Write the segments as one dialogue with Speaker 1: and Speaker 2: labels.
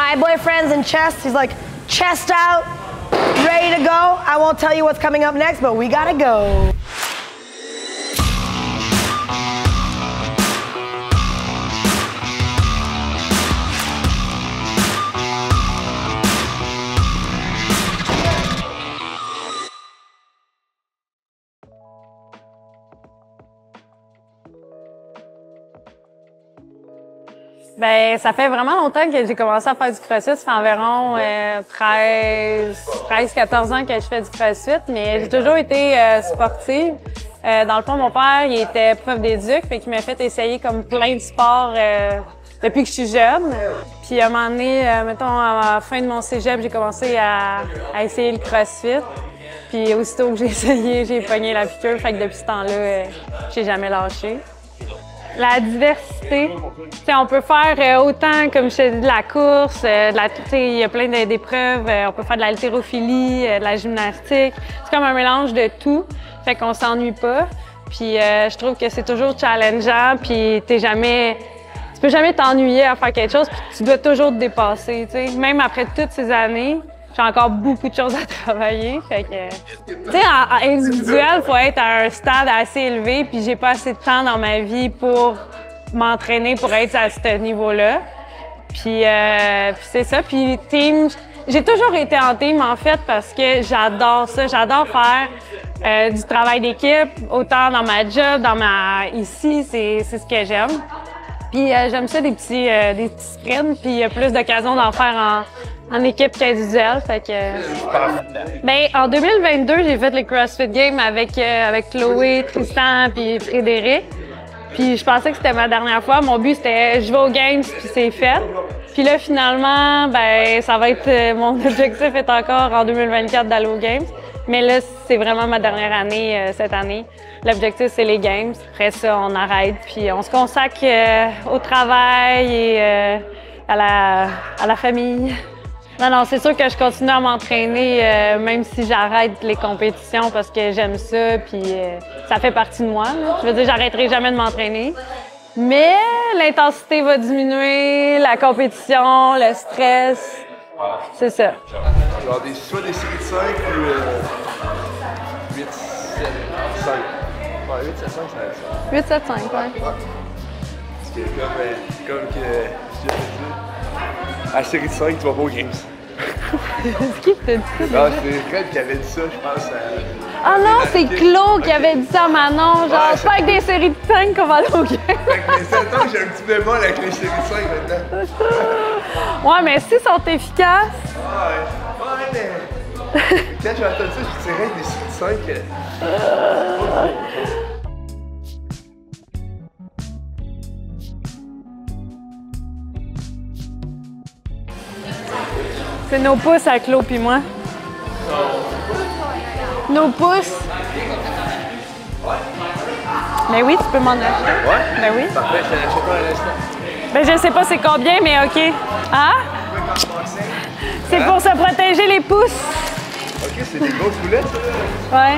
Speaker 1: My boyfriend's in chest. He's like, chest out, ready to go. I won't tell you what's coming up next, but we gotta go.
Speaker 2: Ben, ça fait vraiment longtemps que j'ai commencé à faire du crossfit. Ça fait environ 13-14 ans que je fais du crossfit, mais j'ai toujours été sportive. Dans le fond, mon père, il était prof d'éduc, fait qu'il m'a fait essayer comme plein de sports depuis que je suis jeune. Puis à un moment donné, mettons, à la fin de mon cégep, j'ai commencé à essayer le crossfit. Puis aussitôt que j'ai essayé, j'ai pogné la piqûre, fait que depuis ce temps-là, j'ai jamais lâché. La diversité, on peut faire autant, comme je te dis, de la course, il y a plein d'épreuves, on peut faire de l'haltérophilie, de la gymnastique. C'est comme un mélange de tout, fait qu'on s'ennuie pas. Puis je trouve que c'est toujours challengeant, puis tu peux jamais t'ennuyer à faire quelque chose, puis tu dois toujours te dépasser, t'sais. Même après toutes ces années, j'ai encore beaucoup de choses à travailler. Fait que, tu sais, en individuel, il faut être à un stade assez élevé, puis j'ai pas assez de temps dans ma vie pour m'entraîner pour être à ce niveau-là. Puis c'est ça. Puis team, j'ai toujours été en team, en fait, parce que j'adore ça. J'adore faire du travail d'équipe, autant dans ma job, ici, c'est ce que j'aime. Puis j'aime ça, des petits sprints, puis il y a plus d'occasions d'en faire en équipe qu'individuelle, fait que... Ben, en 2022, j'ai fait les CrossFit Games avec Chloé, Tristan puis Frédéric. Puis je pensais que c'était ma dernière fois. Mon but, c'était je vais aux Games puis c'est fait. Puis là, finalement, ben ça va être... mon objectif est encore en 2024 d'aller aux Games. Mais là, c'est vraiment ma dernière année cette année. L'objectif, c'est les Games. Après ça, on arrête puis on se consacre au travail et à la famille. Non, c'est sûr que je continue à m'entraîner même si j'arrête les compétitions parce que j'aime ça puis ça fait partie de moi. Là. Je veux dire, j'arrêterai jamais de m'entraîner. Mais l'intensité va diminuer, la compétition, le stress, c'est ça.
Speaker 3: Genre soit des séries de 5 ou 8, 7, 5. Ouais, 8, 7, 5, ça reste.
Speaker 2: 8, 7, 5, ouais.
Speaker 3: Parce que comme que je te dis, à la série de 5, tu vas pas aux Games.
Speaker 2: C'est qui t'a dit ça?
Speaker 3: Non, c'est Fred qui avait dit ça, je pense.
Speaker 2: Ah non, c'est Claude qui avait dit ça à Manon. Genre, c'est pas avec des séries de 5 qu'on va aller aux Games.
Speaker 3: Mais c'est le temps que j'ai un petit bémol avec les séries de 5 maintenant.
Speaker 2: Ouais, mais s'ils sont efficaces.
Speaker 3: Ouais, mais. Quand j'ai entendu ça, je dirais que des séries de 5.
Speaker 2: C'est nos pouces à Claude puis moi. Nos pouces. Ben oui, tu peux m'en acheter.
Speaker 3: Ouais?
Speaker 2: Ben oui.
Speaker 3: Parfait, je t'en achète pas à l'instant.
Speaker 2: Ben je sais pas c'est combien, mais OK. Hein? C'est pour se protéger les pouces.
Speaker 3: OK, c'est des grosses boulettes, ça?
Speaker 2: Ouais.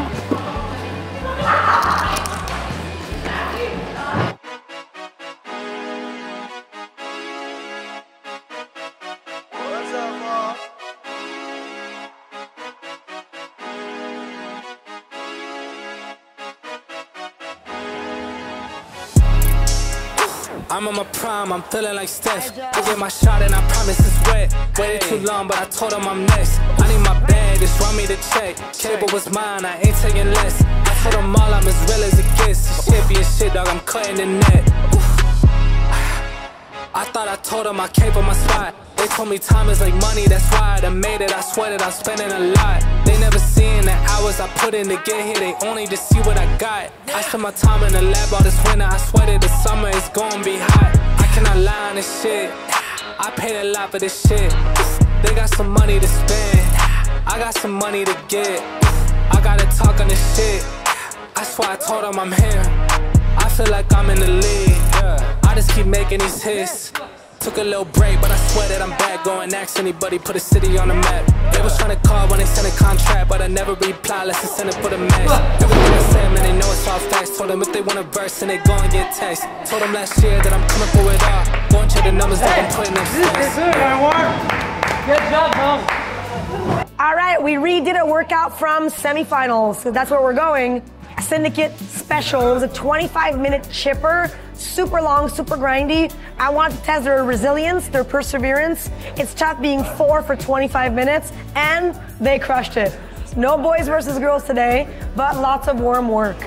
Speaker 4: I'm on my prime, I'm feeling like Steph. I get my shot and I promise it's wet. Waited too long, but I told him I'm next. I need my bag, just run me the check. Cable was mine, I ain't taking less. I told them all I'm as real as it gets. Shit be a shit, dog, I'm cutting the net. I thought I told them I came for my spot. They told me time is like money, that's why I done made it. I swear that I'm spending a lot. They never seen the hours I put in to get here. They only just see what I got. I spent my time in the lab all this winter. I swear that the summer is gonna be hot. I cannot lie on this shit. I paid a lot for this shit. They got some money to spend. I got some money to get. I gotta talk on this shit. I swear I told them I'm here. I feel like I'm in the league. I just keep making these hits. Took a little break, but I swear that I'm back. Go and ask anybody, put a city on the map. They was trying to call when they sent a contract, but I never reply unless they send it for the max. Everything I said, man, they know it's all facts. Told them if they want a verse, then they go and get text. Told them last year that I'm coming for it all. Go and check the numbers that I'm putting up.
Speaker 2: Good job, Mom.
Speaker 1: All right, we redid a workout from semifinals. So that's where we're going. Syndicate special. It was a 25-minute chipper, super long, super grindy. I wanted to test their resilience, their perseverance. It's tough being 4 for 25 minutes, and they crushed it. No boys versus girls today, but lots of worm work.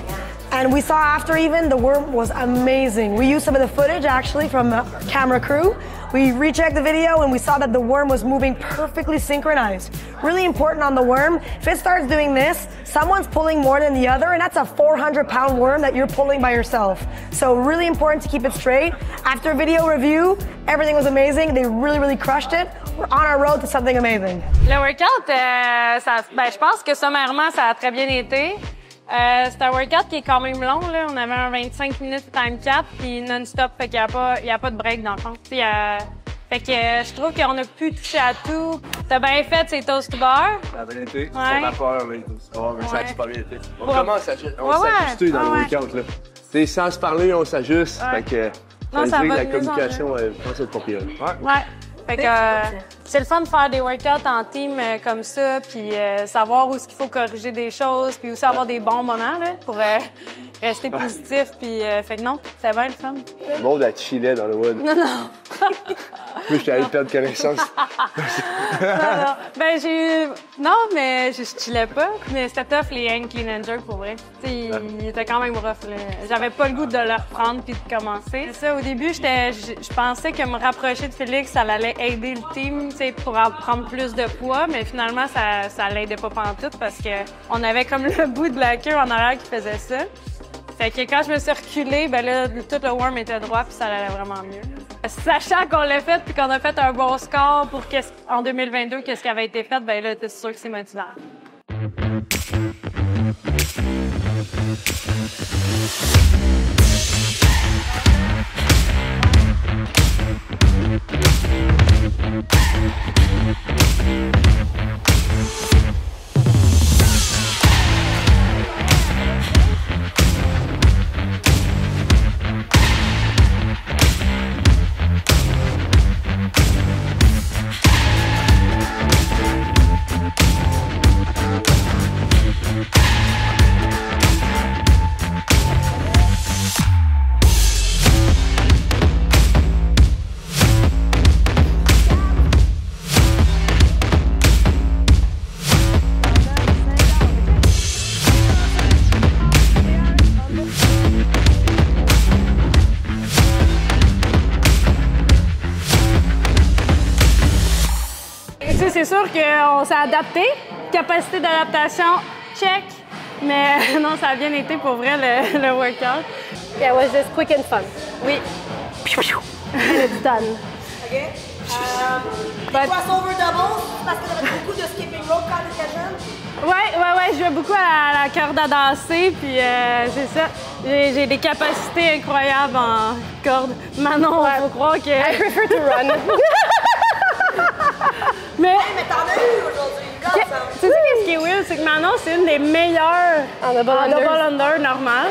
Speaker 1: And we saw after even, the worm was amazing. We used some of the footage actually from the camera crew. We rechecked the video and we saw that the worm was moving perfectly synchronized. Really important on the worm. If it starts doing this, someone's pulling more than the other, and that's a 400-pound worm that you're pulling by yourself. So really important to keep it straight. After video review, everything was amazing. They really crushed it. We're on our road to something amazing.
Speaker 2: Le workout, je pense que sommairement, ça a très bien été. C'est un workout qui est quand même long, là. On avait un 25 minutes time cap, puis non-stop, fait qu'il y a pas de break dans le fond. Fait que je trouve qu'on a pu toucher à tout. T'as bien fait ces toast to bar.
Speaker 3: Ça a bien été.
Speaker 2: Ouais.
Speaker 3: C'est ma peur, les toast to bar, mais ça a super bien été. On
Speaker 2: Ouais.
Speaker 3: commence à s'ajuster dans le workout, là. T'sais, sans se parler, on s'ajuste.
Speaker 2: Ouais.
Speaker 3: Fait que
Speaker 2: Non, ça va
Speaker 3: la
Speaker 2: de mieux en
Speaker 3: communication, je pense que c'est pas pire.
Speaker 2: Ouais. Fait que c'est le fun de faire des workouts en team comme ça, puis savoir où est-ce qu'il faut corriger des choses, puis aussi avoir des bons moments là, pour rester positif. Puis fait que non, c'est bien le fun.
Speaker 3: Le monde a chillé dans le wood.
Speaker 2: Non.
Speaker 3: Puis j'étais allé perdre connaissance.
Speaker 2: Non. Ben non, mais je chillais pas. Mais c'était tough les hang clean and jerk pour vrai. Il était quand même rough. Là. J'avais pas le goût de le reprendre puis de commencer. Ça, au début, je pensais que me rapprocher de Félix, ça allait aider le team, pour prendre plus de poids, mais finalement, ça l'aidait pas pantoute parce que on avait comme le bout de la queue en arrière qui faisait ça. Fait que quand je me suis reculée, ben là, tout le worm était droit puis ça allait vraiment mieux. Sachant qu'on l'a fait puis qu'on a fait un bon score pour en 2022, qu'est-ce qui avait été fait, ben là, t'es sûr que c'est motivant. C'est sûr qu'on s'est adapté. Capacité d'adaptation, check. Mais non, ça a bien été pour vrai le workout.
Speaker 5: Yeah, it was just quick and fun.
Speaker 2: Oui.
Speaker 5: And it's done.
Speaker 1: OK.
Speaker 5: But-
Speaker 1: Crossover double, parce que t'avais beaucoup de skipping rope quand t'étais jeune.
Speaker 2: Ouais, je jouais beaucoup à la corde à danser, puis c'est ça. J'ai des capacités incroyables en corde. Manon, faut croire que...
Speaker 5: I prefer to run.
Speaker 2: Mais
Speaker 1: Mais t'en as eu aujourd'hui.
Speaker 2: tu sais qu'est-ce qui est weird, c'est que Manon, c'est une des meilleures
Speaker 5: En double
Speaker 2: en
Speaker 5: unders.
Speaker 2: double under normal.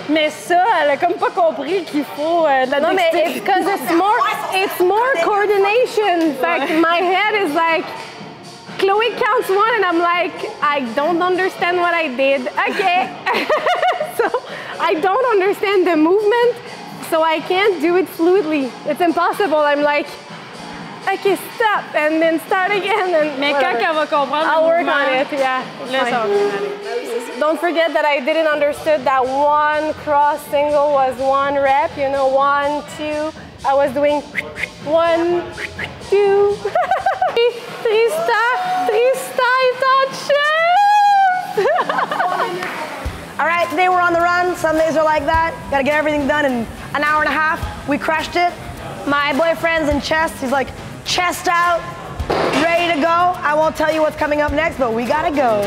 Speaker 2: Mais ça, elle a comme pas compris qu'il faut de la
Speaker 5: No, but
Speaker 2: dextérité.
Speaker 5: it's because it's more coordination. Like my head is like, Chloe counts one, and I'm like, I don't understand what I did. Okay, so I don't understand the movement, so I can't do it fluidly. It's impossible. I'm like, okay, stop, and then start again. And
Speaker 2: Mais quand elle va comprendre
Speaker 5: I'll
Speaker 2: le
Speaker 5: work
Speaker 2: mouvement,
Speaker 5: on it. Yeah.
Speaker 2: là, ça va bien aller.
Speaker 5: Don't forget that I didn't understand that one cross single was one rep, 1, 2. I was doing 1, 2. Trista est en chest!
Speaker 1: All right, today we're on the run. Some days are like that. Gotta get everything done in an hour and a half. We crushed it. My boyfriend's in chest. He's like, chest out, ready to go. I won't tell you what's coming up next, but we gotta go.